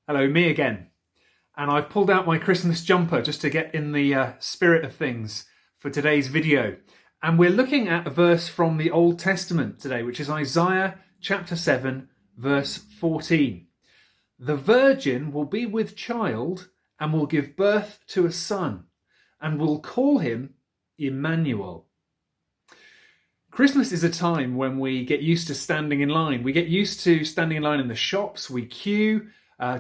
Hello, me again. And I've pulled out my Christmas jumper just to get in the spirit of things for today's video. And we're looking at a verse from the Old Testament today, which is Isaiah chapter 7, verse 14. The virgin will be with child and will give birth to a son and will call him Emmanuel. Christmas is a time when we get used to standing in line. We get used to standing in line in the shops. We queue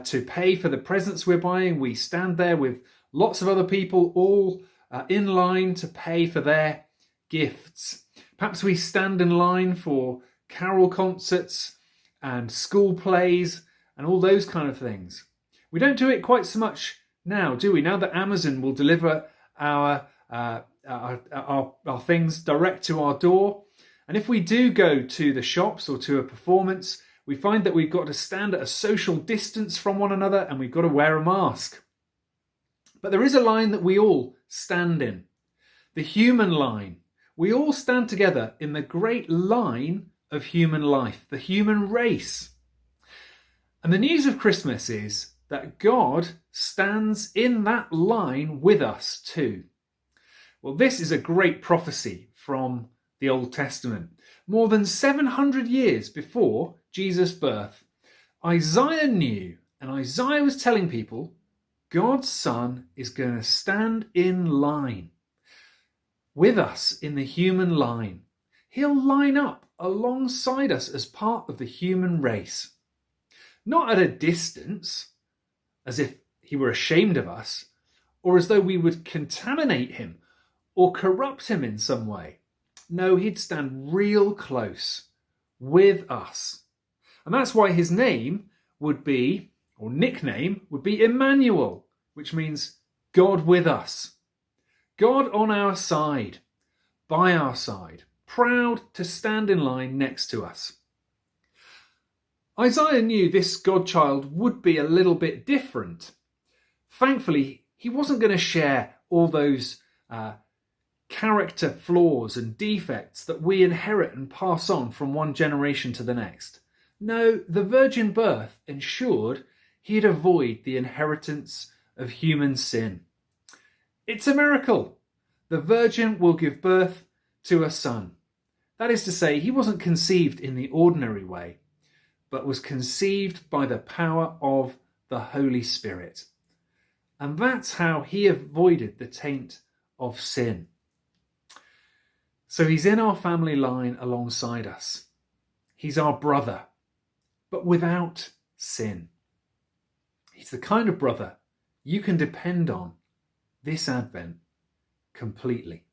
to pay for the presents we're buying. We stand there with lots of other people all in line to pay for their gifts. Perhaps we stand in line for carol concerts and school plays and all those kind of things. We don't do it quite so much now, do we? Now that Amazon will deliver our things direct to our door. And if we do go to the shops or to a performance, we find that we've got to stand at a social distance from one another and we've got to wear a mask. But there is a line that we all stand in, the human line. We all stand together in the great line of human life, the human race. And the news of Christmas is that God stands in that line with us too. Well, this is a great prophecy from the Old Testament. More than 700 years before Jesus' birth, Isaiah knew, and Isaiah was telling people, God's Son is going to stand in line with us in the human line. He'll line up alongside us as part of the human race. Not at a distance, as if he were ashamed of us, or as though we would contaminate him or corrupt him in some way. No, he'd stand real close with us. And that's why his name would be, or nickname, would be Emmanuel, which means God with us. God on our side, by our side, proud to stand in line next to us. Isaiah knew this God-child would be a little bit different. Thankfully, he wasn't going to share all those character flaws and defects that we inherit and pass on from one generation to the next. No, the virgin birth ensured he'd avoid the inheritance of human sin. It's a miracle. The virgin will give birth to a son. That is to say, he wasn't conceived in the ordinary way, but was conceived by the power of the Holy Spirit. And that's how he avoided the taint of sin. So he's in our family line alongside us. He's our brother, but without sin. He's the kind of brother you can depend on this Advent completely.